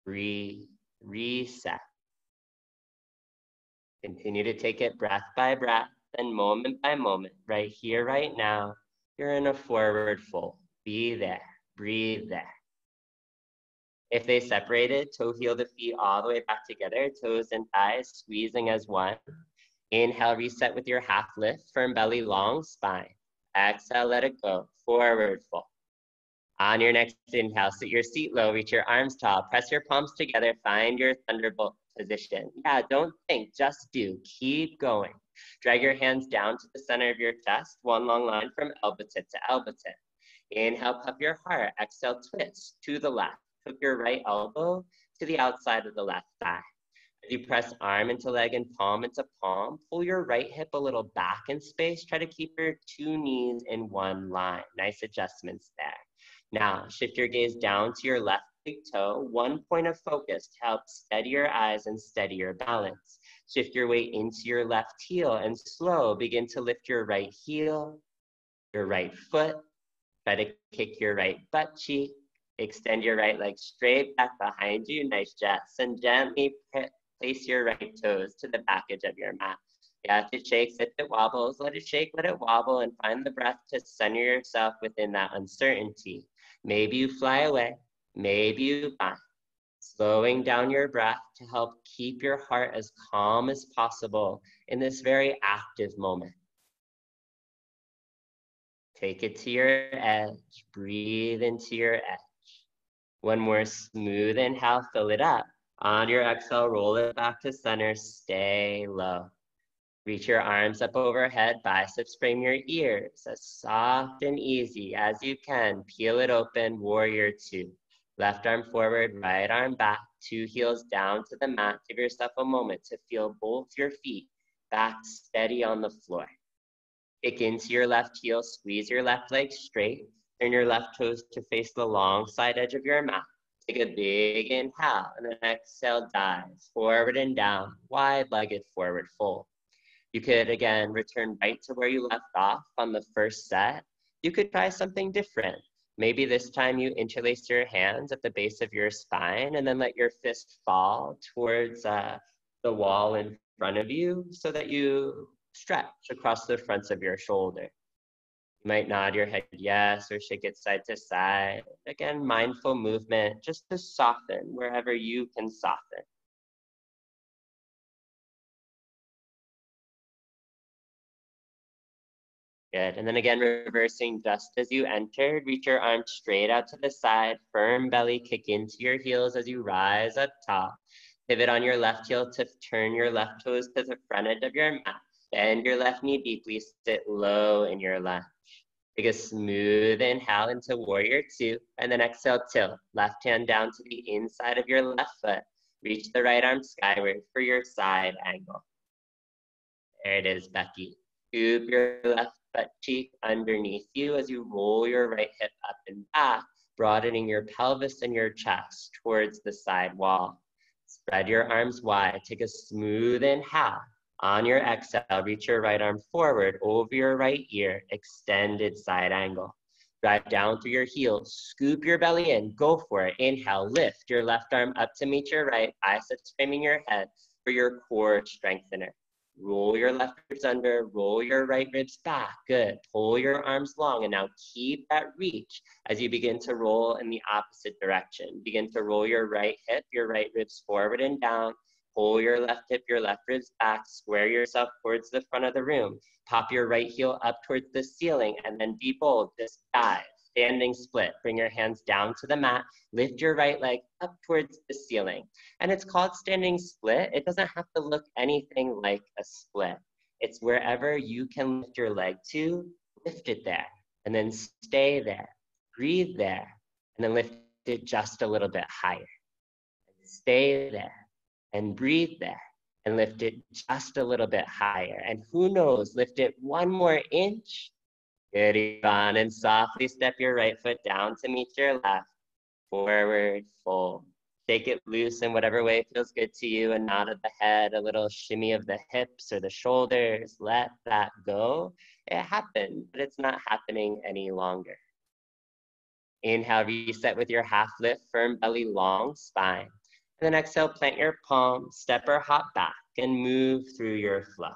breathe, reset. Continue to take it breath by breath and moment by moment, right here, right now, You're in a forward fold. Be there. Breathe there. If they separated, toe heel the feet all the way back together, toes and thighs squeezing as one. Inhale, reset with your half lift, firm belly, long spine. Exhale, let it go, forward fold. On your next inhale, sit your seat low, reach your arms tall, press your palms together, find your thunderbolt position. Yeah, don't think, just do, keep going. Drag your hands down to the center of your chest, one long line from elbow tip to elbow tip. Inhale, puff your heart, exhale, twist to the left. Hook your right elbow to the outside of the left thigh. As you press arm into leg and palm into palm, pull your right hip a little back in space. Try to keep your two knees in one line. Nice adjustments there. Now, shift your gaze down to your left big toe. One point of focus to help steady your eyes and steady your balance. Shift your weight into your left heel and slow. Begin to lift your right heel, your right foot. Try to kick your right butt cheek. Extend your right leg straight back behind you. Nice, Jess. And gently place your right toes to the back edge of your mat. Yeah, if it shakes, if it wobbles, let it shake, let it wobble, and find the breath to center yourself within that uncertainty. Maybe you fly away, maybe you bind. Slowing down your breath to help keep your heart as calm as possible in this very active moment. Take it to your edge, breathe into your edge. One more smooth inhale, fill it up. On your exhale, roll it back to center, stay low. Reach your arms up overhead, biceps frame your ears, as soft and easy as you can. Peel it open, warrior two. Left arm forward, right arm back, two heels down to the mat. Give yourself a moment to feel both your feet back steady on the floor. Kick into your left heel, squeeze your left leg straight. Turn your left toes to face the long side edge of your mat. Take a big inhale, and then exhale, dive forward and down, wide-legged forward fold. You could, again, return right to where you left off on the first set. You could try something different. Maybe this time you interlace your hands at the base of your spine and then let your fist fall towards the wall in front of you so that you stretch across the fronts of your shoulder. You might nod your head yes or shake it side to side. Again, mindful movement just to soften wherever you can soften. Good, and then again, reversing just as you entered, reach your arms straight out to the side, firm belly, kick into your heels as you rise up top. Pivot on your left heel to turn your left toes to the front edge of your mat. Bend your left knee deeply, sit low in your lunge. Take a smooth inhale into warrior two, and then exhale, tilt. Left hand down to the inside of your left foot. Reach the right arm skyward for your side angle. There it is, Becky. Scoop your left butt cheek underneath you as you roll your right hip up and back, broadening your pelvis and your chest towards the side wall. Spread your arms wide. Take a smooth inhale. On your exhale, reach your right arm forward over your right ear, extended side angle. Drive down through your heels, scoop your belly in, go for it. Inhale, lift your left arm up to meet your right, biceps framing your head for your core strengthener. Roll your left ribs under, roll your right ribs back. Good. Pull your arms long, and now keep that reach as you begin to roll in the opposite direction. Begin to roll your right hip, your right ribs forward and down. Pull your left hip, your left ribs back. Square yourself towards the front of the room. Pop your right heel up towards the ceiling, and then be bold. Just dive. Standing split. Bring your hands down to the mat. Lift your right leg up towards the ceiling. And it's called standing split. It doesn't have to look anything like a split. It's wherever you can lift your leg to, lift it there, and then stay there. Breathe there, and then lift it just a little bit higher. Stay there, and breathe there, and lift it just a little bit higher. And who knows, lift it one more inch. Good, Yvonne, and softly step your right foot down to meet your left. Forward fold. Shake it loose in whatever way feels good to you. A nod of the head, a little shimmy of the hips or the shoulders. Let that go. It happened, but it's not happening any longer. Inhale, reset with your half lift, firm belly, long spine. And then exhale, plant your palm, step or hop back, and move through your flow.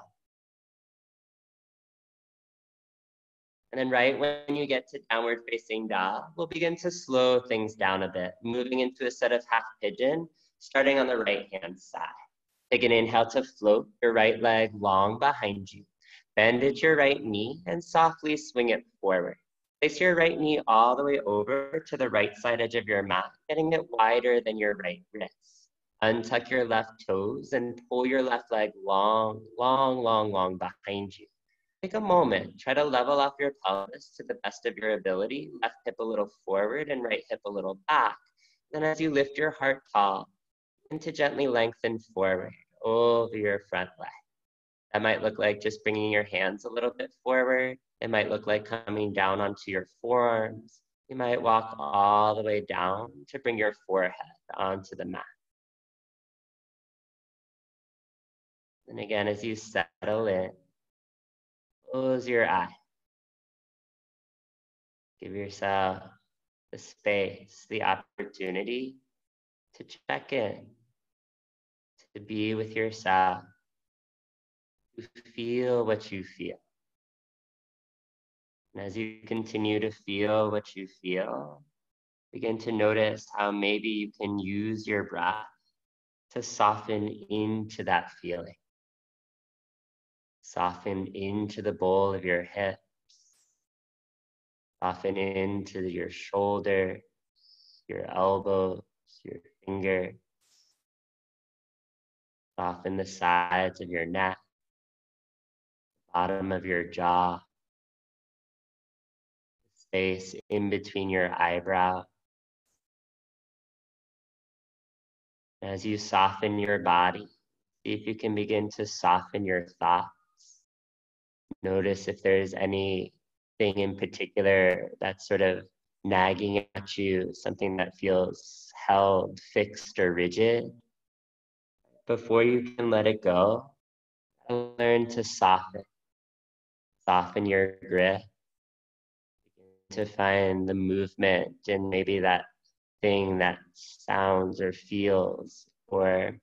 And then right when you get to downward facing dog, we'll begin to slow things down a bit, moving into a set of half pigeon, starting on the right hand side. Take an inhale to float your right leg long behind you. Bend at your right knee and softly swing it forward. Place your right knee all the way over to the right side edge of your mat, getting it wider than your right wrist. Untuck your left toes and pull your left leg long, long, long, long behind you. Take a moment, try to level off your pelvis to the best of your ability, left hip a little forward and right hip a little back. Then as you lift your heart tall, begin to gently lengthen forward over your front leg. That might look like just bringing your hands a little bit forward. It might look like coming down onto your forearms. You might walk all the way down to bring your forehead onto the mat. And again, as you settle in, close your eyes. Give yourself the space, the opportunity to check in, to be with yourself, to feel what you feel. And as you continue to feel what you feel, begin to notice how maybe you can use your breath to soften into that feeling. Soften into the bowl of your hips. Soften into your shoulders, your elbows, your fingers. Soften the sides of your neck, bottom of your jaw, space in between your eyebrows. As you soften your body, see if you can begin to soften your thoughts. Notice if there's anything in particular that's sort of nagging at you, something that feels held, fixed, or rigid. Before you can let it go, learn to soften. Soften your grip. Begin to find the movement in maybe that thing that sounds or feels or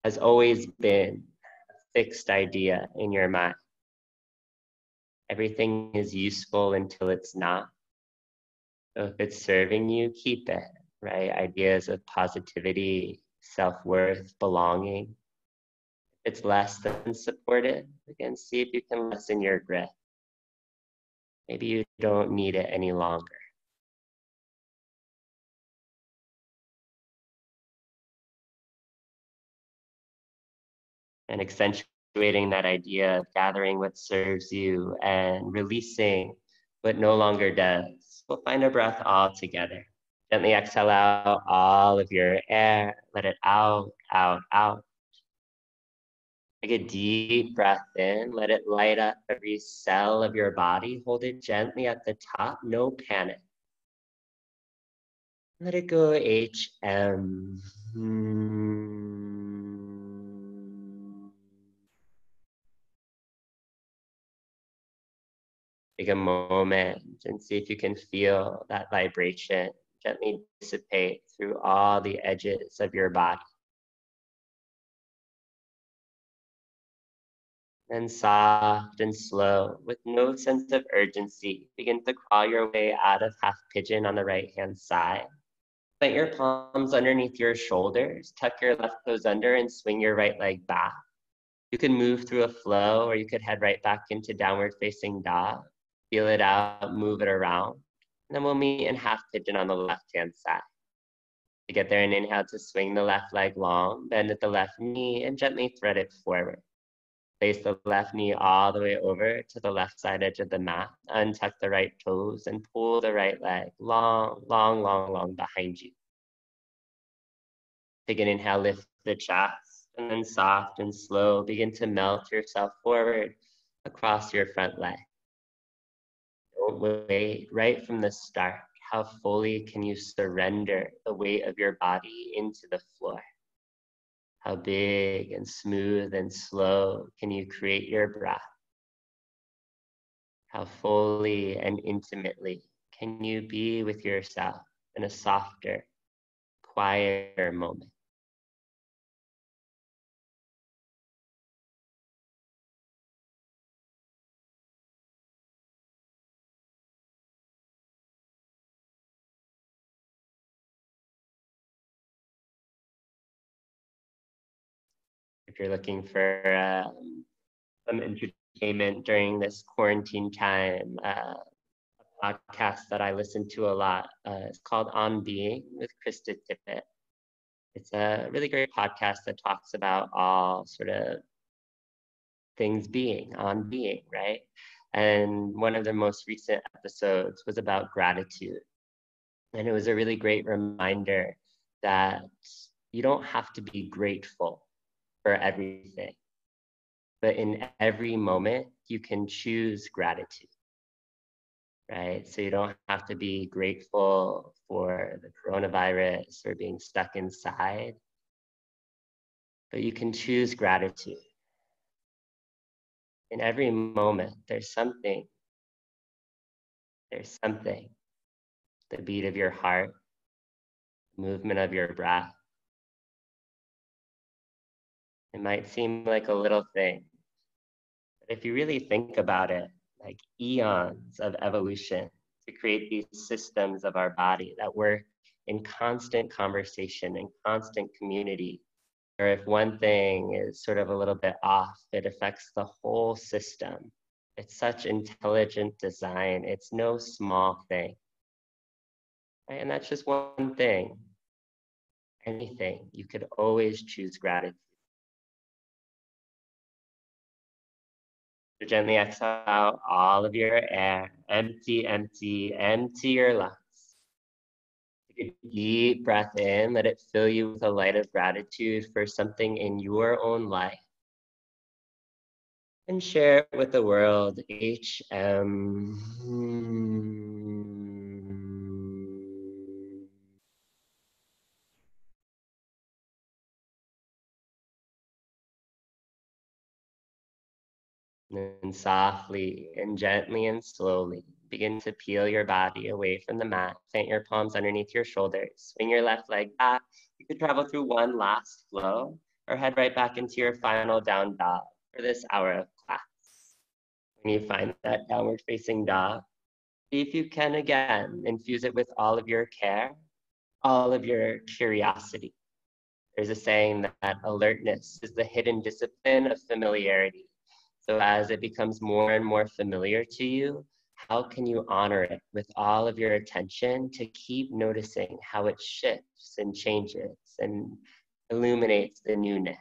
has always been a fixed idea in your mind. Everything is useful until it's not. So if it's serving you, keep it, right? Ideas of positivity, self-worth, belonging. If it's less than supported, again, see if you can lessen your grip. Maybe you don't need it any longer. And accentuating that idea of gathering what serves you and releasing what no longer does. We'll find a breath all together. Gently exhale out all of your air. Let it out, out, out. Take a deep breath in. Let it light up every cell of your body. Hold it gently at the top. No panic. Let it go, HM. Take a moment and see if you can feel that vibration gently dissipate through all the edges of your body. And soft and slow, with no sense of urgency, begin to crawl your way out of half pigeon on the right-hand side. Plant your palms underneath your shoulders, tuck your left toes under and swing your right leg back. You can move through a flow or you could head right back into downward facing dog. Feel it out, move it around. And then we'll meet in half pigeon on the left-hand side. To get there, and inhale to swing the left leg long, bend at the left knee and gently thread it forward. Place the left knee all the way over to the left side edge of the mat. Untuck the right toes and pull the right leg long, long, long, long behind you. Take an inhale, lift the chest, and then soft and slow, begin to melt yourself forward across your front leg. Don't wait, right from the start. How fully can you surrender the weight of your body into the floor? How big and smooth and slow can you create your breath? How fully and intimately can you be with yourself in a softer, quieter moment? If you're looking for some entertainment during this quarantine time, a podcast that I listen to a lot is called On Being with Krista Tippett. It's a really great podcast that talks about all sort of things being, on being, right? And one of the most recent episodes was about gratitude. And it was a really great reminder that you don't have to be grateful for everything, but in every moment, you can choose gratitude, right? So you don't have to be grateful for the coronavirus or being stuck inside, but you can choose gratitude. In every moment, there's something, the beat of your heart, movement of your breath. It might seem like a little thing, but if you really think about it, like eons of evolution to create these systems of our body that work in constant conversation and constant community, or if one thing is sort of a little bit off, it affects the whole system. It's such intelligent design. It's no small thing, right? And that's just one thing. Anything, you could always choose gratitude. So gently exhale out all of your air, empty your lungs. Take a deep breath in, let it fill you with a light of gratitude for something in your own life. And share it with the world, HM. And softly and gently and slowly begin to peel your body away from the mat. Plant your palms underneath your shoulders. Swing your left leg back. You could travel through one last flow or head right back into your final down dog for this hour of class. When you find that downward facing dog, see if you can again infuse it with all of your care, all of your curiosity. There's a saying that alertness is the hidden discipline of familiarity. So as it becomes more and more familiar to you, how can you honor it with all of your attention to keep noticing how it shifts and changes and illuminates the newness?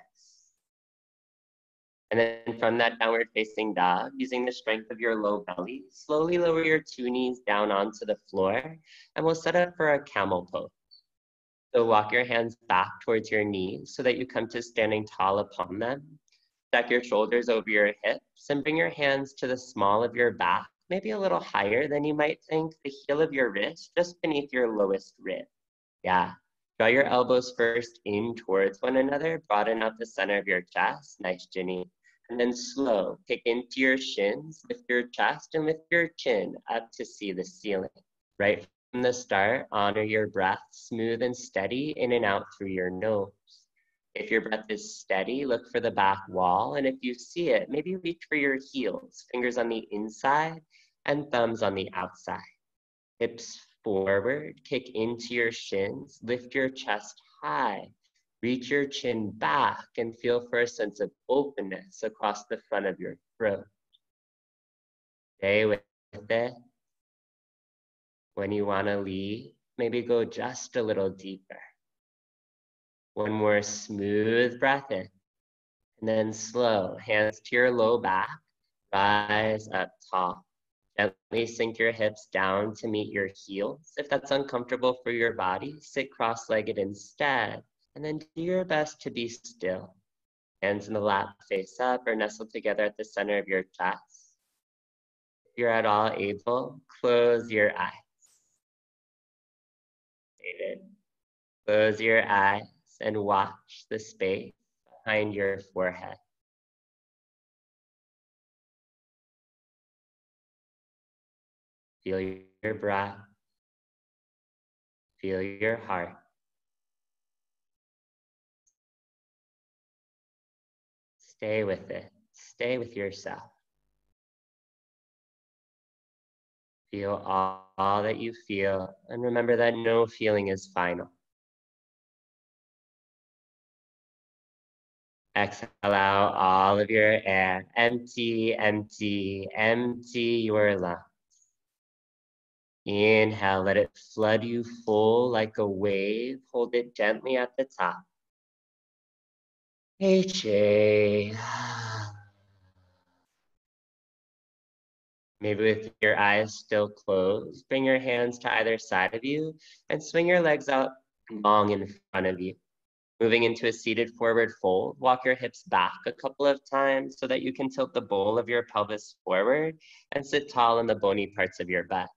And then from that downward facing dog, using the strength of your low belly, slowly lower your two knees down onto the floor, and we'll set up for a camel pose. So walk your hands back towards your knees so that you come to standing tall upon them. Stack your shoulders over your hips and bring your hands to the small of your back, maybe a little higher than you might think, the heel of your wrist just beneath your lowest rib. Yeah. Draw your elbows first in towards one another, broaden out the center of your chest. Nice, Ginny. And then slow, kick into your shins, lift your chest and lift your chin up to see the ceiling. Right from the start, honor your breath, smooth and steady in and out through your nose. If your breath is steady, look for the back wall. And if you see it, maybe reach for your heels, fingers on the inside and thumbs on the outside. Hips forward, kick into your shins, lift your chest high, reach your chin back and feel for a sense of openness across the front of your throat. Stay with it. When you want to leave, maybe go just a little deeper. One more smooth breath in, and then slow, hands to your low back, rise up tall. Gently sink your hips down to meet your heels. If that's uncomfortable for your body, sit cross-legged instead, and then do your best to be still. Hands in the lap, face up, or nestled together at the center of your chest. If you're at all able, close your eyes. Close your eyes and watch the space behind your forehead. Feel your breath. Feel your heart. Stay with it. Stay with yourself. Feel all that you feel, and remember that no feeling is final. Exhale out all of your air. Empty, empty, empty your lungs. Inhale, let it flood you full like a wave. Hold it gently at the top. HA. Maybe with your eyes still closed, bring your hands to either side of you and swing your legs out long in front of you. Moving into a seated forward fold, walk your hips back a couple of times so that you can tilt the bowl of your pelvis forward and sit tall in the bony parts of your butt.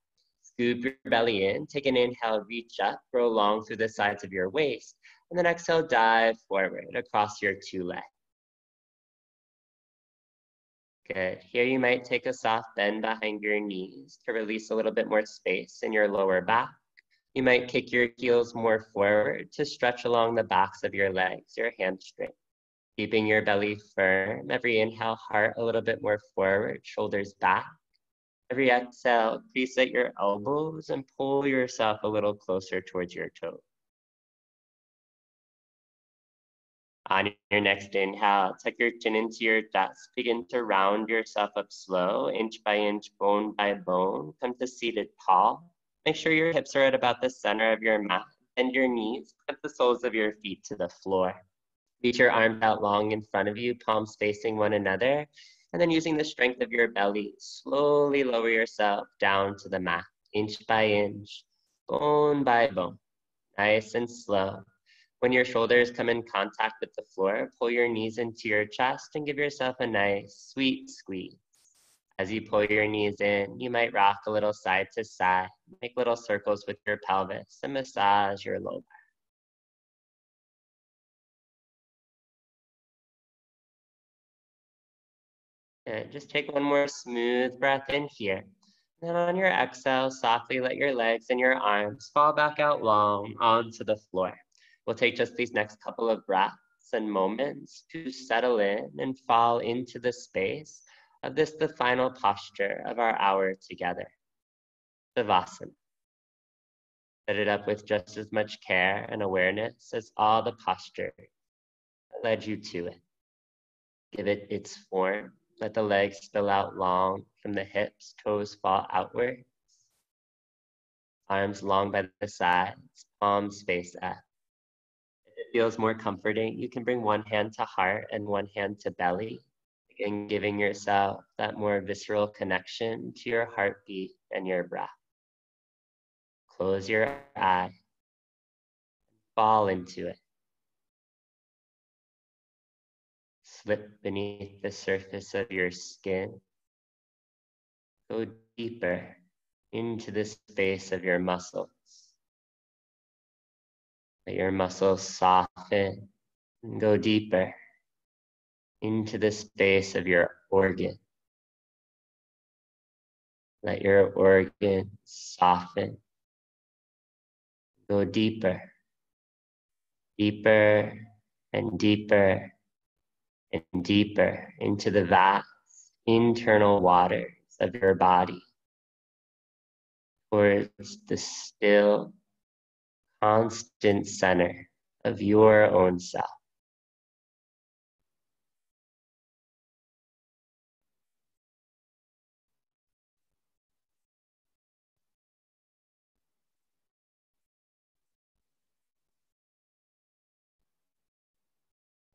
Scoop your belly in, take an inhale, reach up, grow long through the sides of your waist, and then exhale, dive forward across your two legs. Good. Here you might take a soft bend behind your knees to release a little bit more space in your lower back. You might kick your heels more forward to stretch along the backs of your legs, your hamstring. Keeping your belly firm. Every inhale, heart a little bit more forward, shoulders back. Every exhale, crease at your elbows and pull yourself a little closer towards your toes. On your next inhale, tuck your chin into your chest. Begin to round yourself up slow, inch by inch, bone by bone. Come to seated tall. Make sure your hips are at about the center of your mat. Bend your knees, put the soles of your feet to the floor. Reach your arms out long in front of you, palms facing one another. And then using the strength of your belly, slowly lower yourself down to the mat, inch by inch, bone by bone, nice and slow. When your shoulders come in contact with the floor, pull your knees into your chest and give yourself a nice, sweet squeeze. As you pull your knees in, you might rock a little side to side, make little circles with your pelvis and massage your low back. Good. Just take one more smooth breath in here. And then on your exhale, softly let your legs and your arms fall back out long onto the floor. We'll take just these next couple of breaths and moments to settle in and fall into the space of this, the final posture of our hour together, Savasana. Set it up with just as much care and awareness as all the posture that led you to it. Give it its form. Let the legs spill out long from the hips, toes fall outward. Arms long by the sides, palms face up. If it feels more comforting, you can bring one hand to heart and one hand to belly. Again, giving yourself that more visceral connection to your heartbeat and your breath. Close your eye, fall into it. Slip beneath the surface of your skin. Go deeper into the space of your muscles. Let your muscles soften and go deeper into the space of your organ. Let your organs soften. Go deeper, deeper and deeper and deeper into the vast internal waters of your body, towards the still, constant center of your own self.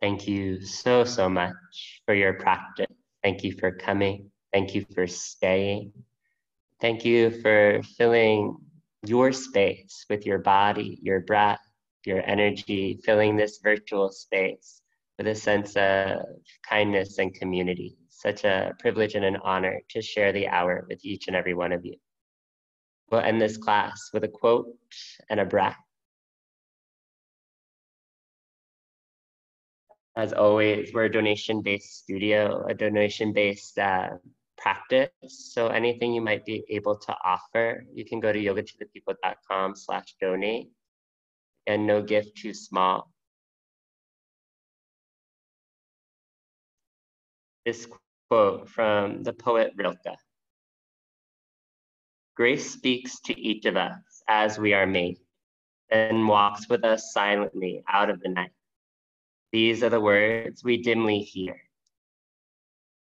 Thank you so, so much for your practice. Thank you for coming. Thank you for staying. Thank you for filling your space with your body, your breath, your energy, filling this virtual space with a sense of kindness and community. Such a privilege and an honor to share the hour with each and every one of you. We'll end this class with a quote and a breath. As always, we're a donation-based studio, a donation-based practice. So anything you might be able to offer, you can go to yogatothepeople.com/donate, and no gift too small. This quote from the poet Rilke. Grace speaks to each of us as we are made, and walks with us silently out of the night. These are the words we dimly hear.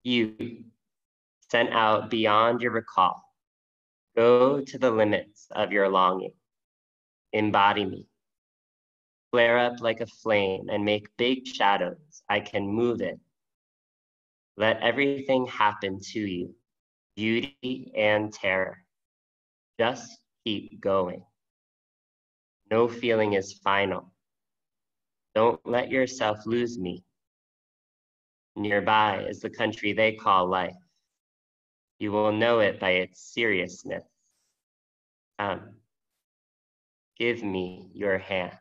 You, sent out beyond your recall, go to the limits of your longing. Embody me. Flare up like a flame and make big shadows I can move in. Let everything happen to you, beauty and terror. Just keep going. No feeling is final. Don't let yourself lose me. Nearby is the country they call life. You will know it by its seriousness. Come, give me your hand.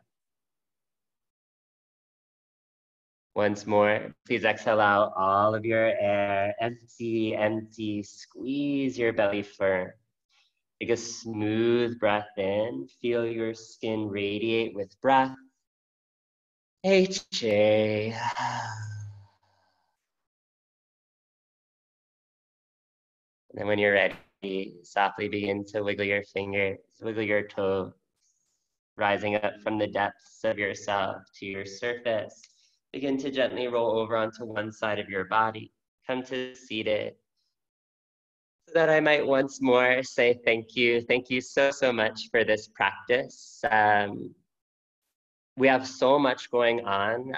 Once more, please exhale out all of your air. Empty, empty, squeeze your belly firm. Take a smooth breath in. Feel your skin radiate with breath. HA. And then when you're ready, softly begin to wiggle your fingers, wiggle your toes, rising up from the depths of yourself to your surface. Begin to gently roll over onto one side of your body. Come to seated. So that I might once more say thank you. Thank you so, so much for this practice. We have so much going on,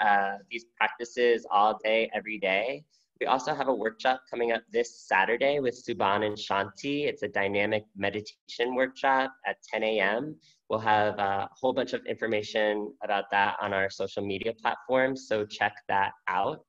these practices all day, every day. We also have a workshop coming up this Saturday with Subhan and Shanti. It's a dynamic meditation workshop at 10 a.m. We'll have a whole bunch of information about that on our social media platforms, so check that out.